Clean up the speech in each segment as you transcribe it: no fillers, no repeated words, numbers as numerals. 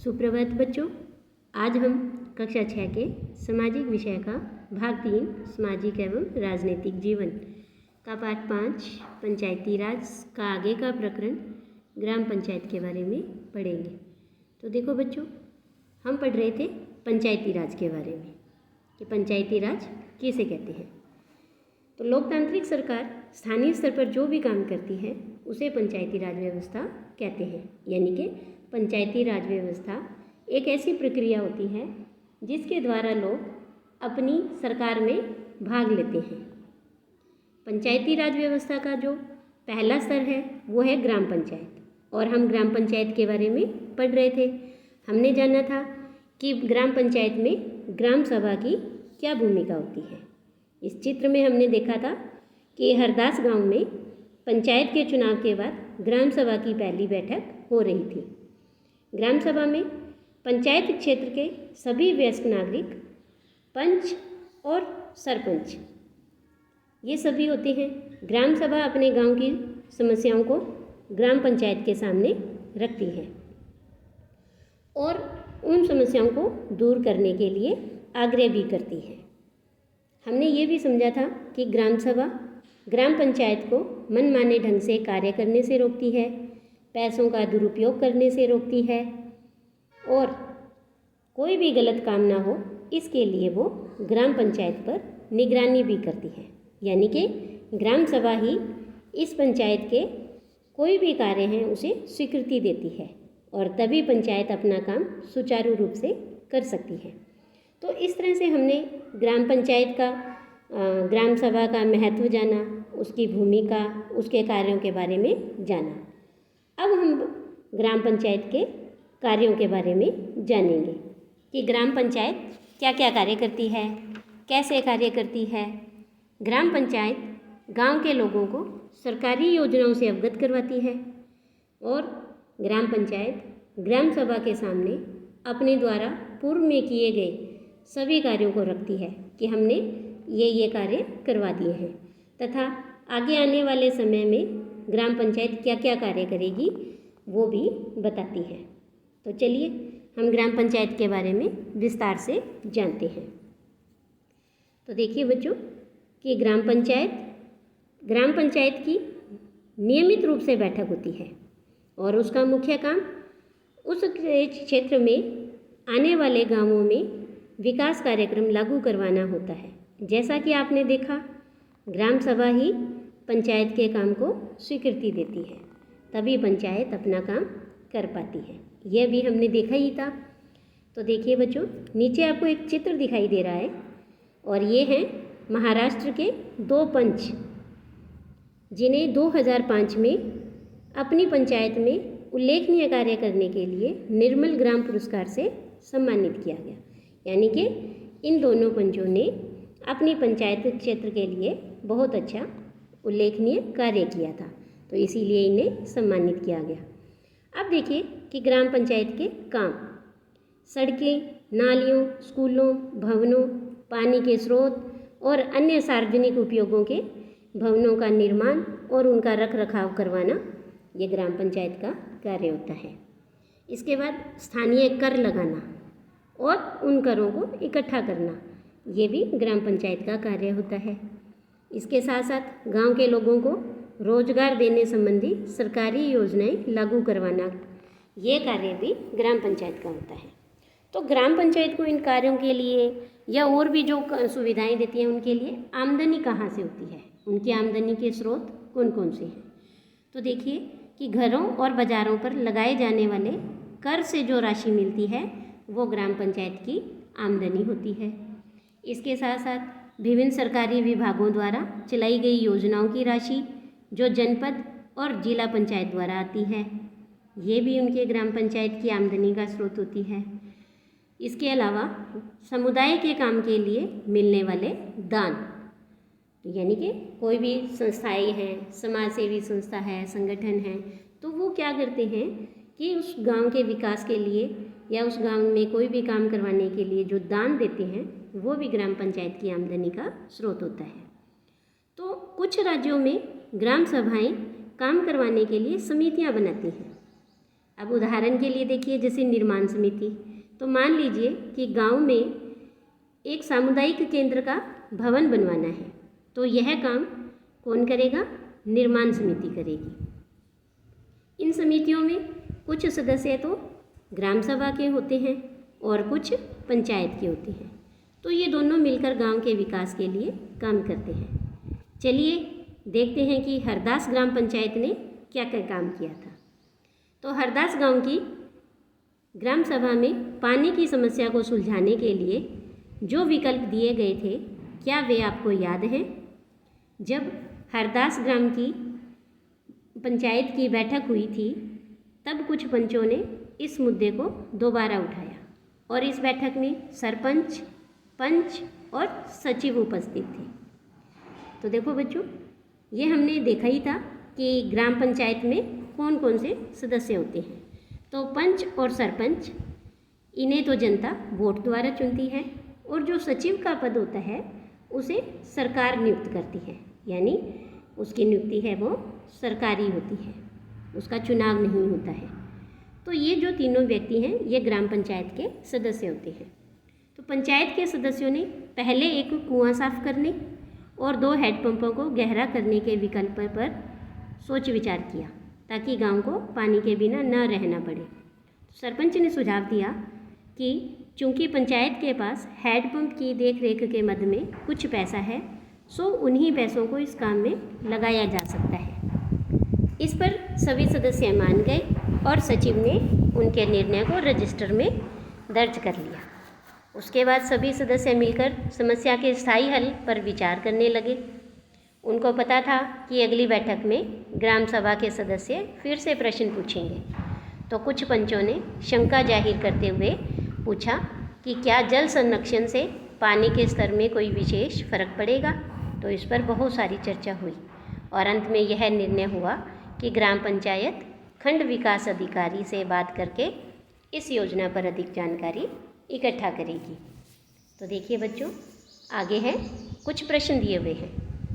सुप्रभात बच्चों। आज हम कक्षा 6 के सामाजिक विषय का भाग 3 सामाजिक एवं राजनीतिक जीवन का पाठ 5 पंचायती राज का आगे का प्रकरण ग्राम पंचायत के बारे में पढ़ेंगे। तो देखो बच्चों, हम पढ़ रहे थे पंचायती राज के बारे में कि पंचायती राज किसे कहते हैं। तो लोकतांत्रिक सरकार स्थानीय स्तर पर जो भी काम करती है उसे पंचायती राज व्यवस्था कहते हैं। यानी कि पंचायती राज व्यवस्था एक ऐसी प्रक्रिया होती है जिसके द्वारा लोग अपनी सरकार में भाग लेते हैं। पंचायती राज व्यवस्था का जो पहला स्तर है वो है ग्राम पंचायत, और हम ग्राम पंचायत के बारे में पढ़ रहे थे। हमने जाना था कि ग्राम पंचायत में ग्राम सभा की क्या भूमिका होती है। इस चित्र में हमने देखा था कि हरदास गांव में पंचायत के चुनाव के बाद ग्राम सभा की पहली बैठक हो रही थी। ग्राम सभा में पंचायत क्षेत्र के सभी वयस्क नागरिक, पंच और सरपंच, ये सभी होते हैं। ग्राम सभा अपने गांव की समस्याओं को ग्राम पंचायत के सामने रखती है और उन समस्याओं को दूर करने के लिए आग्रह भी करती है। हमने ये भी समझा था कि ग्राम सभा ग्राम पंचायत को मनमाने ढंग से कार्य करने से रोकती है, पैसों का दुरुपयोग करने से रोकती है और कोई भी गलत काम ना हो इसके लिए वो ग्राम पंचायत पर निगरानी भी करती है। यानी कि ग्राम सभा ही इस पंचायत के कोई भी कार्य हैं उसे स्वीकृति देती है और तभी पंचायत अपना काम सुचारू रूप से कर सकती है। तो इस तरह से हमने ग्राम पंचायत का ग्राम सभा का महत्व जाना, उसकी भूमिका, उसके कार्यों के बारे में जाना। अब हम ग्राम पंचायत के कार्यों के बारे में जानेंगे कि ग्राम पंचायत क्या क्या कार्य करती है, कैसे कार्य करती है। ग्राम पंचायत गांव के लोगों को सरकारी योजनाओं से अवगत करवाती है और ग्राम पंचायत ग्राम सभा के सामने अपने द्वारा पूर्व में किए गए सभी कार्यों को रखती है कि हमने ये कार्य करवा दिए हैं, तथा आगे आने वाले समय में ग्राम पंचायत क्या क्या कार्य करेगी वो भी बताती है। तो चलिए हम ग्राम पंचायत के बारे में विस्तार से जानते हैं। तो देखिए बच्चों कि ग्राम पंचायत की नियमित रूप से बैठक होती है और उसका मुख्य काम उस क्षेत्र में आने वाले गांवों में विकास कार्यक्रम लागू करवाना होता है। जैसा कि आपने देखा, ग्राम सभा ही पंचायत के काम को स्वीकृति देती है, तभी पंचायत अपना काम कर पाती है। यह भी हमने देखा ही था। तो देखिए बच्चों, नीचे आपको एक चित्र दिखाई दे रहा है और ये हैं महाराष्ट्र के 2 पंच जिन्हें 2005 में अपनी पंचायत में उल्लेखनीय कार्य करने के लिए निर्मल ग्राम पुरस्कार से सम्मानित किया गया। यानी कि इन दोनों पंचों ने अपनी पंचायत क्षेत्र के लिए बहुत अच्छा उल्लेखनीय कार्य किया था, तो इसीलिए इन्हें सम्मानित किया गया। अब देखिए कि ग्राम पंचायत के काम सड़कें, नालियों, स्कूलों, भवनों, पानी के स्रोत और अन्य सार्वजनिक उपयोगों के भवनों का निर्माण और उनका रख रखाव करवाना, ये ग्राम पंचायत का कार्य होता है। इसके बाद स्थानीय कर लगाना और उन करों को इकट्ठा करना, ये भी ग्राम पंचायत का कार्य होता है। इसके साथ साथ गांव के लोगों को रोजगार देने संबंधी सरकारी योजनाएं लागू करवाना, ये कार्य भी ग्राम पंचायत का होता है। तो ग्राम पंचायत को इन कार्यों के लिए या और भी जो सुविधाएं देती है उनके लिए आमदनी कहाँ से होती है, उनकी आमदनी के स्रोत कौन कौन से हैं। तो देखिए कि घरों और बाज़ारों पर लगाए जाने वाले कर से जो राशि मिलती है वो ग्राम पंचायत की आमदनी होती है। इसके साथ साथ विभिन्न सरकारी विभागों द्वारा चलाई गई योजनाओं की राशि जो जनपद और जिला पंचायत द्वारा आती है, ये भी उनके ग्राम पंचायत की आमदनी का स्रोत होती है। इसके अलावा समुदाय के काम के लिए मिलने वाले दान, यानी कि कोई भी संस्थाएं हैं, समाज सेवी संस्था है, संगठन है, तो वो क्या करते हैं कि उस गांव के विकास के लिए या उस गांव में कोई भी काम करवाने के लिए जो दान देते हैं वो भी ग्राम पंचायत की आमदनी का स्रोत होता है। तो कुछ राज्यों में ग्राम सभाएं काम करवाने के लिए समितियां बनाती हैं। अब उदाहरण के लिए देखिए, जैसे निर्माण समिति, तो मान लीजिए कि गांव में एक सामुदायिक केंद्र का भवन बनवाना है, तो यह काम कौन करेगा? निर्माण समिति करेगी। इन समितियों में कुछ सदस्य तो ग्राम सभा के होते हैं और कुछ पंचायत के होते हैं, तो ये दोनों मिलकर गांव के विकास के लिए काम करते हैं। चलिए देखते हैं कि हरदास ग्राम पंचायत ने क्या क्या काम किया था। तो हरदास गांव की ग्राम सभा में पानी की समस्या को सुलझाने के लिए जो विकल्प दिए गए थे, क्या वे आपको याद हैं? जब हरदास ग्राम की पंचायत की बैठक हुई थी, तब कुछ पंचों ने इस मुद्दे को दोबारा उठाया और इस बैठक में सरपंच, पंच और सचिव उपस्थित थे। तो देखो बच्चों, ये हमने देखा ही था कि ग्राम पंचायत में कौन कौन से सदस्य होते हैं। तो पंच और सरपंच, इन्हें तो जनता वोट द्वारा चुनती है, और जो सचिव का पद होता है उसे सरकार नियुक्त करती है, यानी उसकी नियुक्ति है वो सरकारी होती है, उसका चुनाव नहीं होता है। तो ये जो तीनों व्यक्ति हैं, ये ग्राम पंचायत के सदस्य होते हैं। तो पंचायत के सदस्यों ने पहले एक कुआं साफ करने और 2 हैंडपंपों को गहरा करने के विकल्प पर सोच विचार किया, ताकि गांव को पानी के बिना न रहना पड़े। सरपंच ने सुझाव दिया कि चूंकि पंचायत के पास हैंडपंप की देखरेख के मद में कुछ पैसा है, सो उन्हीं पैसों को इस काम में लगाया जा सकता है। इस पर सभी सदस्य मान गए और सचिव ने उनके निर्णय को रजिस्टर में दर्ज कर लिया। उसके बाद सभी सदस्य मिलकर समस्या के स्थायी हल पर विचार करने लगे। उनको पता था कि अगली बैठक में ग्राम सभा के सदस्य फिर से प्रश्न पूछेंगे। तो कुछ पंचों ने शंका जाहिर करते हुए पूछा कि क्या जल संरक्षण से पानी के स्तर में कोई विशेष फर्क पड़ेगा। तो इस पर बहुत सारी चर्चा हुई और अंत में यह निर्णय हुआ कि ग्राम पंचायत खंड विकास अधिकारी से बात करके इस योजना पर अधिक जानकारी इकट्ठा करेगी। तो देखिए बच्चों, आगे है कुछ प्रश्न दिए हुए हैं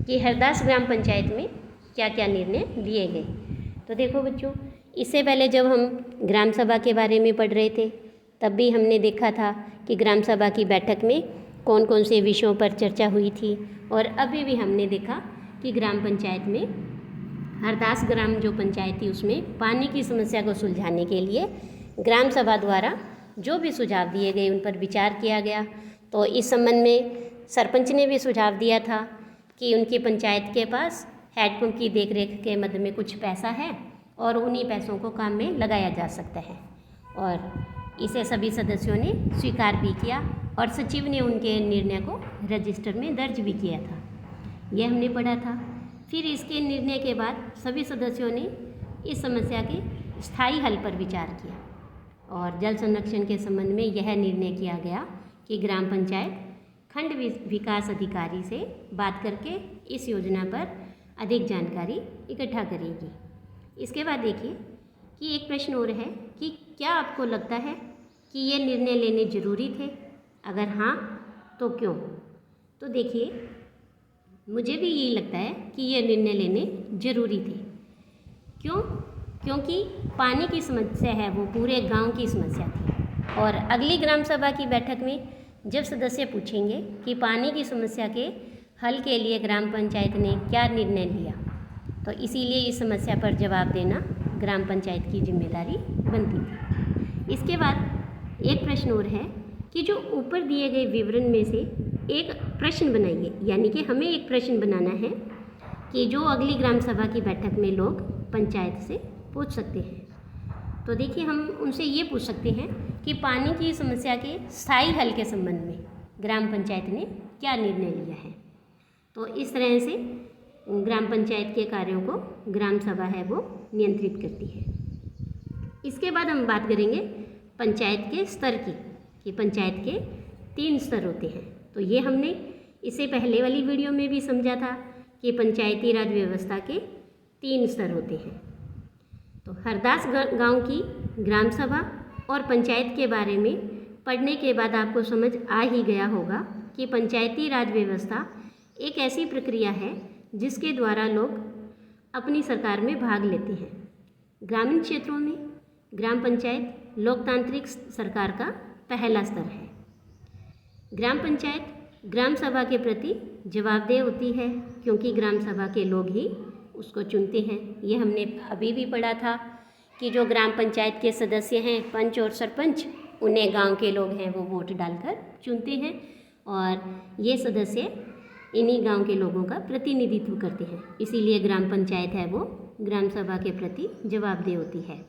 कि हरदास ग्राम पंचायत में क्या क्या निर्णय लिए गए। तो देखो बच्चों, इससे पहले जब हम ग्राम सभा के बारे में पढ़ रहे थे, तब भी हमने देखा था कि ग्राम सभा की बैठक में कौन कौन से विषयों पर चर्चा हुई थी, और अभी भी हमने देखा कि ग्राम पंचायत में हरदास ग्राम जो पंचायत थी, उसमें पानी की समस्या को सुलझाने के लिए ग्राम सभा द्वारा जो भी सुझाव दिए गए उन पर विचार किया गया। तो इस संबंध में सरपंच ने भी सुझाव दिया था कि उनकी पंचायत के पास हैंडपंप की देखरेख के मद में कुछ पैसा है और उन्हीं पैसों को काम में लगाया जा सकता है, और इसे सभी सदस्यों ने स्वीकार भी किया और सचिव ने उनके निर्णय को रजिस्टर में दर्ज भी किया था। यह हमने पढ़ा था। फिर इसके निर्णय के बाद सभी सदस्यों ने इस समस्या के स्थायी हल पर विचार किया और जल संरक्षण के संबंध में यह निर्णय किया गया कि ग्राम पंचायत खंड विकास अधिकारी से बात करके इस योजना पर अधिक जानकारी इकट्ठा करेगी। इसके बाद देखिए कि एक प्रश्न और है कि क्या आपको लगता है कि ये निर्णय लेने जरूरी थे? अगर हाँ तो क्यों? तो देखिए, मुझे भी यही लगता है कि ये निर्णय लेने जरूरी थे। क्यों? क्योंकि पानी की समस्या है वो पूरे गांव की समस्या थी, और अगली ग्राम सभा की बैठक में जब सदस्य पूछेंगे कि पानी की समस्या के हल के लिए ग्राम पंचायत ने क्या निर्णय लिया, तो इसीलिए इस समस्या पर जवाब देना ग्राम पंचायत की जिम्मेदारी बनती थी। इसके बाद एक प्रश्न और है कि जो ऊपर दिए गए विवरण में से एक प्रश्न बनाइए, यानी कि हमें एक प्रश्न बनाना है कि जो अगली ग्राम सभा की बैठक में लोग पंचायत से पूछ सकते हैं। तो देखिए, हम उनसे ये पूछ सकते हैं कि पानी की समस्या के स्थायी हल के संबंध में ग्राम पंचायत ने क्या निर्णय लिया है। तो इस तरह से ग्राम पंचायत के कार्यों को ग्राम सभा है वो नियंत्रित करती है। इसके बाद हम बात करेंगे पंचायत के स्तर की, कि पंचायत के 3 स्तर होते हैं। तो ये हमने इससे पहले वाली वीडियो में भी समझा था कि पंचायती राज व्यवस्था के 3 स्तर होते हैं। तो हरदास गांव की ग्राम सभा और पंचायत के बारे में पढ़ने के बाद आपको समझ आ ही गया होगा कि पंचायती राज व्यवस्था एक ऐसी प्रक्रिया है जिसके द्वारा लोग अपनी सरकार में भाग लेते हैं। ग्रामीण क्षेत्रों में ग्राम पंचायत लोकतांत्रिक सरकार का पहला स्तर है। ग्राम पंचायत ग्राम सभा के प्रति जवाबदेह होती है, क्योंकि ग्राम सभा के लोग ही उसको चुनते हैं। ये हमने अभी भी पढ़ा था कि जो ग्राम पंचायत के सदस्य हैं, पंच और सरपंच, उन्हें गांव के लोग हैं वो वोट डालकर चुनते हैं, और ये सदस्य इन्हीं गांव के लोगों का प्रतिनिधित्व करते हैं। इसीलिए ग्राम पंचायत है वो ग्राम सभा के प्रति जवाबदेह होती है।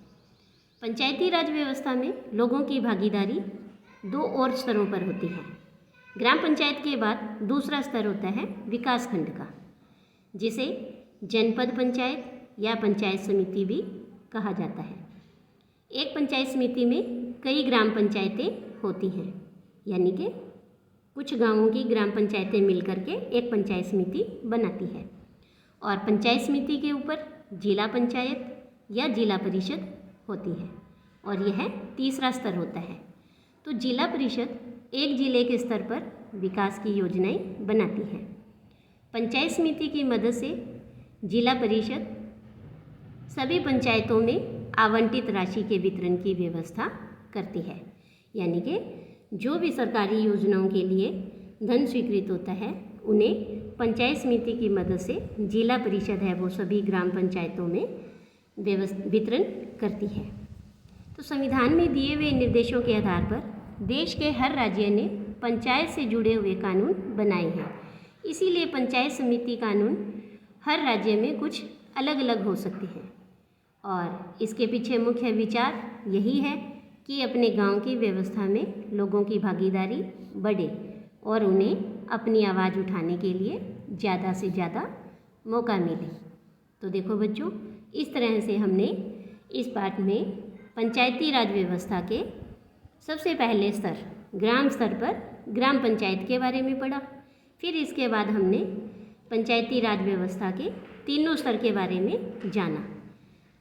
पंचायती राज व्यवस्था में लोगों की भागीदारी 2 और स्तरों पर होती है। ग्राम पंचायत के बाद दूसरा स्तर होता है विकास खंड का, जिसे जनपद पंचायत या पंचायत समिति भी कहा जाता है। एक पंचायत समिति में कई ग्राम पंचायतें होती हैं, यानी कि कुछ गांवों की ग्राम पंचायतें मिलकर के एक पंचायत समिति बनाती है, और पंचायत समिति के ऊपर जिला पंचायत या जिला परिषद होती है, और यह तीसरा स्तर होता है। तो जिला परिषद एक जिले के स्तर पर विकास की योजनाएं बनाती है। पंचायत समिति की मदद से जिला परिषद सभी पंचायतों में आवंटित राशि के वितरण की व्यवस्था करती है, यानी कि जो भी सरकारी योजनाओं के लिए धन स्वीकृत होता है, उन्हें पंचायत समिति की मदद से जिला परिषद है वो सभी ग्राम पंचायतों में वितरण करती है। तो संविधान में दिए हुए निर्देशों के आधार पर देश के हर राज्य ने पंचायत से जुड़े हुए कानून बनाए हैं। इसीलिए पंचायत समिति कानून हर राज्य में कुछ अलग अलग हो सकते हैं, और इसके पीछे मुख्य विचार यही है कि अपने गांव की व्यवस्था में लोगों की भागीदारी बढ़े और उन्हें अपनी आवाज़ उठाने के लिए ज़्यादा से ज़्यादा मौका मिले। तो देखो बच्चों, इस तरह से हमने इस पाठ में पंचायती राज व्यवस्था के सबसे पहले स्तर ग्राम स्तर पर ग्राम पंचायत के बारे में पढ़ा। फिर इसके बाद हमने पंचायती राज व्यवस्था के तीनों स्तर के बारे में जाना।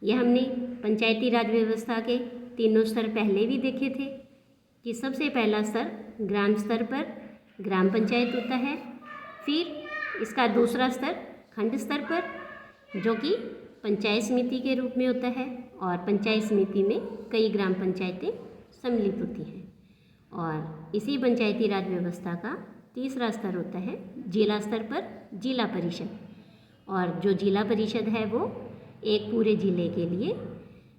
यह हमने पंचायती राज व्यवस्था के तीनों स्तर पहले भी देखे थे कि सबसे पहला स्तर ग्राम स्तर पर ग्राम पंचायत होता है, फिर इसका दूसरा स्तर खंड स्तर पर, जो कि पंचायत समिति के रूप में होता है, और पंचायत समिति में कई ग्राम पंचायतें सम्मिलित होती हैं। और इसी पंचायती राज व्यवस्था का तीसरा स्तर होता है जिला स्तर पर जिला परिषद, और जो जिला परिषद है वो एक पूरे जिले के लिए,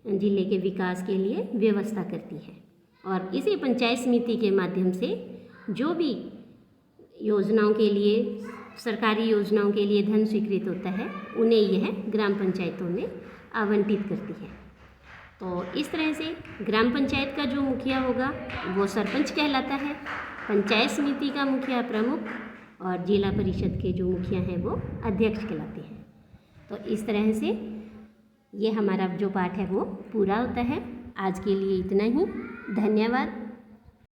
जिले के विकास के लिए व्यवस्था करती है, और इसी पंचायत समिति के माध्यम से जो भी योजनाओं के लिए, सरकारी योजनाओं के लिए धन स्वीकृत होता है, उन्हें यह ग्राम पंचायतों में आवंटित करती है। तो इस तरह से ग्राम पंचायत का जो मुखिया होगा वो सरपंच कहलाता है, पंचायत समिति का मुखिया प्रमुख, और जिला परिषद के जो मुखिया हैं वो अध्यक्ष कहलाते हैं। तो इस तरह से ये हमारा जो पाठ है वो पूरा होता है। आज के लिए इतना ही। धन्यवाद।